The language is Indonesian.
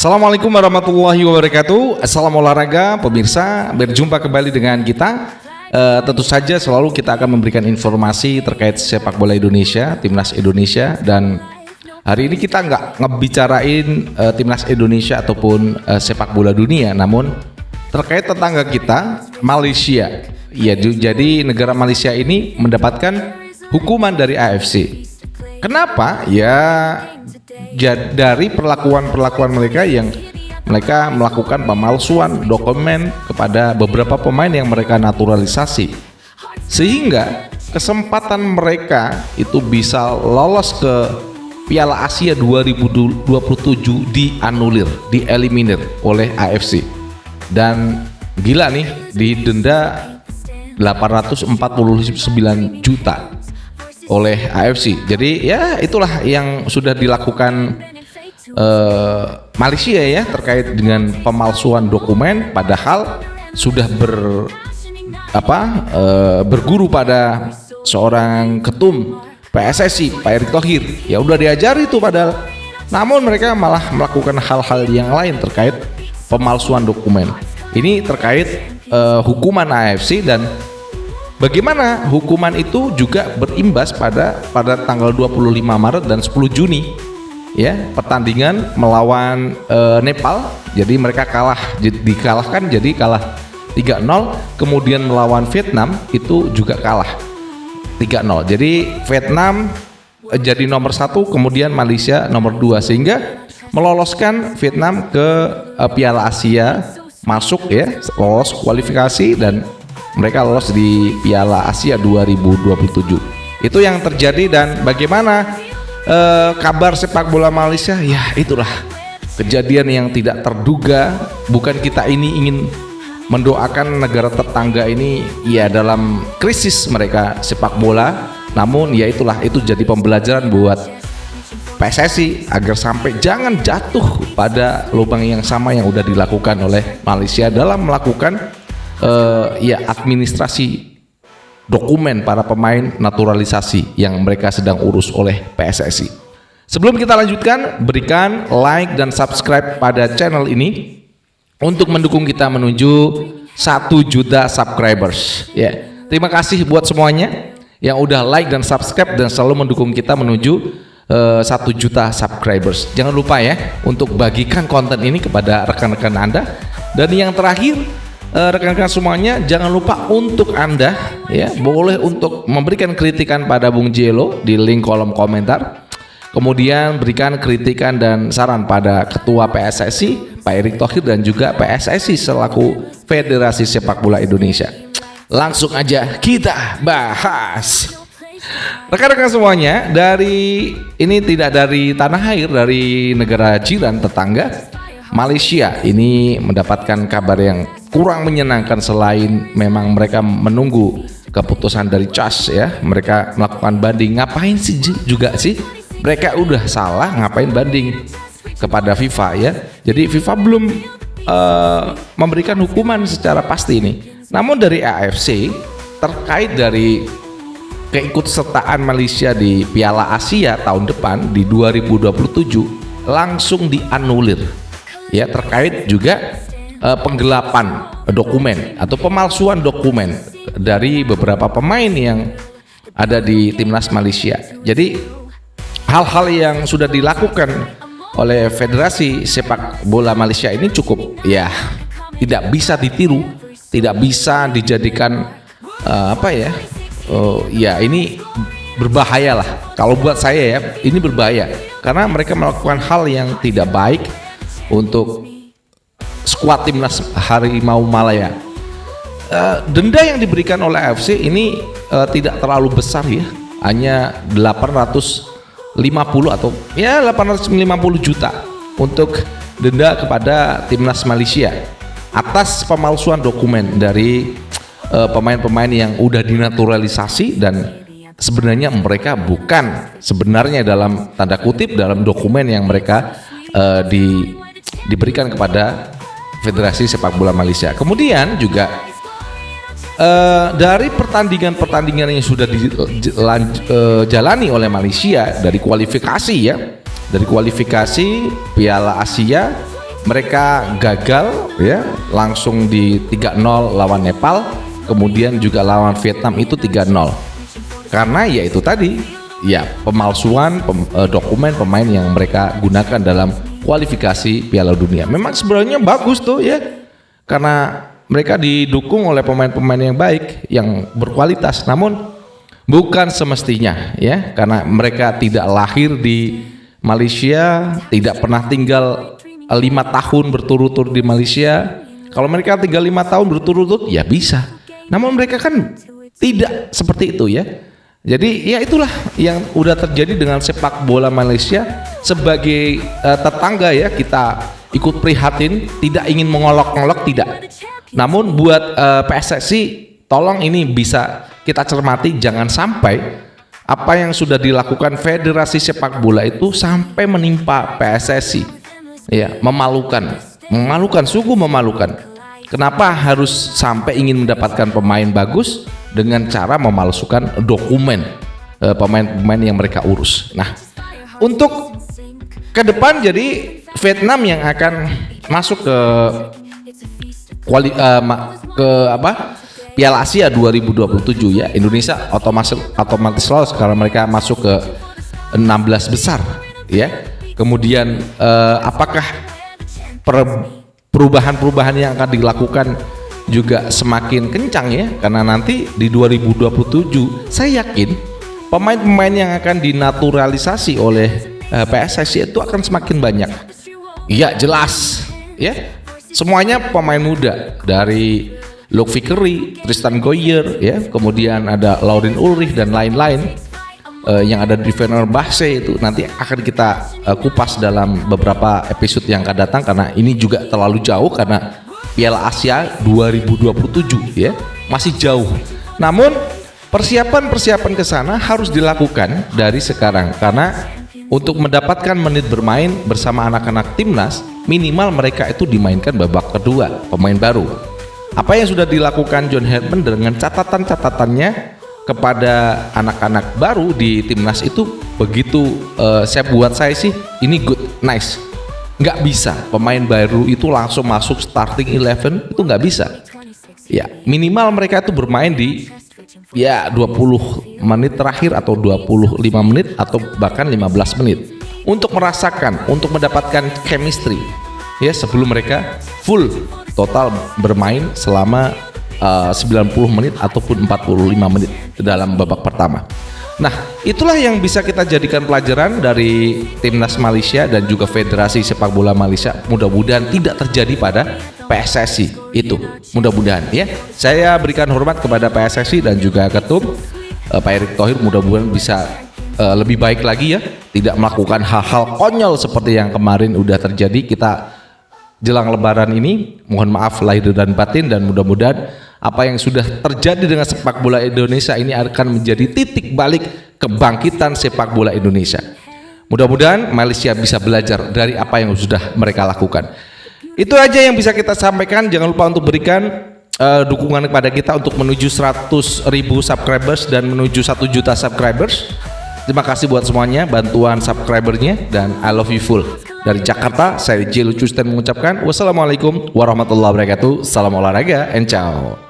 Assalamualaikum warahmatullahi wabarakatuh. Assalam olahraga, pemirsa, berjumpa kembali dengan kita. Tentu saja selalu kita akan memberikan informasi terkait sepak bola Indonesia, timnas Indonesia, dan hari ini kita nggak ngebicarain timnas Indonesia ataupun sepak bola dunia, namun terkait tetangga kita, Malaysia. Ya, jadi negara Malaysia ini mendapatkan hukuman dari AFC. Kenapa? Ya dari perlakuan mereka yang mereka melakukan pemalsuan dokumen kepada beberapa pemain yang mereka naturalisasi, sehingga kesempatan mereka itu bisa lolos ke Piala Asia 2027 dianulir, dieliminir oleh AFC. Dan gila nih, didenda 849 juta oleh AFC. Jadi ya itulah yang sudah dilakukan Malaysia ya terkait dengan pemalsuan dokumen, padahal sudah berguru pada seorang ketum PSSI Pak Erick Thohir. Ya udah diajari itu padahal, namun mereka malah melakukan hal-hal yang lain terkait pemalsuan dokumen. Ini terkait hukuman AFC, dan bagaimana hukuman itu juga berimbas pada tanggal 25 Maret dan 10 Juni ya, pertandingan melawan Nepal. Jadi mereka dikalahkan, jadi kalah 3-0. Kemudian melawan Vietnam itu juga kalah 3-0. Jadi Vietnam jadi nomor 1, kemudian Malaysia nomor 2, sehingga meloloskan Vietnam ke Piala Asia, masuk ya, lolos kualifikasi, dan mereka lolos di Piala Asia 2027. Itu yang terjadi. Dan bagaimana kabar sepak bola Malaysia? Ya itulah kejadian yang tidak terduga. Bukan kita ini ingin mendoakan negara tetangga ini ya dalam krisis mereka sepak bola, namun ya itulah, itu jadi pembelajaran buat PSSI agar sampai jangan jatuh pada lubang yang sama yang udah dilakukan oleh Malaysia dalam melakukan administrasi dokumen para pemain naturalisasi yang mereka sedang urus oleh PSSI. Sebelum kita lanjutkan, berikan like dan subscribe pada channel ini untuk mendukung kita menuju 1 juta subscribers. Ya, terima kasih buat semuanya yang udah like dan subscribe dan selalu mendukung kita menuju 1 juta subscribers. Jangan lupa ya untuk bagikan konten ini kepada rekan-rekan Anda. Dan yang terakhir, rekan-rekan semuanya, jangan lupa untuk Anda ya boleh untuk memberikan kritikan pada Bung Jelo di link kolom komentar. Kemudian berikan kritikan dan saran pada Ketua PSSI Pak Erick Thohir dan juga PSSI selaku Federasi Sepak Bola Indonesia. Langsung aja kita bahas. Rekan-rekan semuanya, ini tidak dari tanah air, dari negara jiran tetangga, Malaysia ini mendapatkan kabar yang kurang menyenangkan. Selain memang mereka menunggu keputusan dari CAS ya, mereka melakukan banding. Ngapain sih juga sih? Mereka udah salah, ngapain banding kepada FIFA ya? Jadi FIFA belum memberikan hukuman secara pasti ini. Namun dari AFC terkait dari keikutsertaan Malaysia di Piala Asia tahun depan di 2027 langsung dianulir. Ya, terkait juga penggelapan dokumen atau pemalsuan dokumen dari beberapa pemain yang ada di timnas Malaysia. Jadi hal-hal yang sudah dilakukan oleh Federasi Sepak Bola Malaysia ini cukup ya tidak bisa ditiru, tidak bisa dijadikan ya ini berbahaya lah. Kalau buat saya ya ini berbahaya karena mereka melakukan hal yang tidak baik untuk skuad timnas Harimau Malaya. Denda yang diberikan oleh AFC ini tidak terlalu besar ya, hanya 850 atau ya 850 juta untuk denda kepada timnas Malaysia atas pemalsuan dokumen dari pemain-pemain yang udah dinaturalisasi, dan sebenarnya mereka bukan sebenarnya dalam tanda kutip dalam dokumen yang mereka diberikan kepada Federasi Sepak Bola Malaysia. Kemudian juga dari pertandingan yang sudah dijalani oleh Malaysia dari kualifikasi ya, dari kualifikasi Piala Asia mereka gagal ya, langsung di 3-0 lawan Nepal, kemudian juga lawan Vietnam itu 3-0. Karena ya itu tadi, ya pemalsuan dokumen pemain yang mereka gunakan dalam kualifikasi Piala Dunia. Memang sebenarnya bagus tuh ya, karena mereka didukung oleh pemain-pemain yang baik, yang berkualitas. Namun bukan semestinya ya, karena mereka tidak lahir di Malaysia, tidak pernah tinggal 5 tahun berturut-turut di Malaysia. Kalau mereka tinggal 5 tahun berturut-turut ya bisa. Namun mereka kan tidak seperti itu ya. Jadi ya itulah yang udah terjadi dengan sepak bola Malaysia. Sebagai tetangga ya, kita ikut prihatin, tidak ingin mengolok-olok, tidak. Namun buat PSSI, tolong ini bisa kita cermati, jangan sampai apa yang sudah dilakukan Federasi Sepak Bola itu sampai menimpa PSSI. Ya, memalukan, sungguh memalukan. Kenapa harus sampai ingin mendapatkan pemain bagus dengan cara memalsukan dokumen pemain-pemain yang mereka urus. Nah, untuk ke depan jadi Vietnam yang akan masuk ke Piala Asia 2027 ya. Indonesia otomatis lolos karena mereka masuk ke 16 besar ya. Kemudian apakah perubahan-perubahan yang akan dilakukan juga semakin kencang ya, karena nanti di 2027 saya yakin pemain-pemain yang akan dinaturalisasi oleh PSSI itu akan semakin banyak. Iya jelas ya, semuanya pemain muda, dari Luke Vickery, Tristan Goyer ya, kemudian ada Laurin Ulrich dan lain-lain yang ada di Fenerbahce itu nanti akan kita kupas dalam beberapa episode yang akan datang, karena ini juga terlalu jauh karena Piala Asia 2027 ya, masih jauh. Namun persiapan ke sana harus dilakukan dari sekarang, karena untuk mendapatkan menit bermain bersama anak-anak timnas minimal mereka itu dimainkan babak kedua, pemain baru. Apa yang sudah dilakukan John Herdman dengan catatan-catatannya kepada anak-anak baru di timnas itu begitu, buat saya sih ini good, nice. Nggak bisa pemain baru itu langsung masuk starting 11, itu nggak bisa ya. Minimal mereka itu bermain di ya 20 menit terakhir atau 25 menit atau bahkan 15 menit untuk merasakan, untuk mendapatkan chemistry ya, sebelum mereka full total bermain selama 90 menit ataupun 45 menit dalam babak pertama. Nah, itulah yang bisa kita jadikan pelajaran dari timnas Malaysia dan juga Federasi Sepak Bola Malaysia. Mudah-mudahan tidak terjadi pada PSSI itu. Mudah-mudahan ya. Saya berikan hormat kepada PSSI dan juga ketum Pak Erick Thohir, mudah-mudahan bisa lebih baik lagi ya, tidak melakukan hal-hal konyol seperti yang kemarin udah terjadi. Kita jelang lebaran ini, mohon maaf lahir dan batin, dan mudah-mudahan apa yang sudah terjadi dengan sepak bola Indonesia ini akan menjadi titik balik kebangkitan sepak bola Indonesia. Mudah-mudahan Malaysia bisa belajar dari apa yang sudah mereka lakukan. Itu aja yang bisa kita sampaikan. Jangan lupa untuk berikan dukungan kepada kita untuk menuju 100.000 subscribers dan menuju 1 juta subscribers. Terima kasih buat semuanya bantuan subscribernya, dan I love you full. Dari Jakarta, saya J. Lucusten mengucapkan wassalamualaikum warahmatullahi wabarakatuh. Salam olahraga and ciao.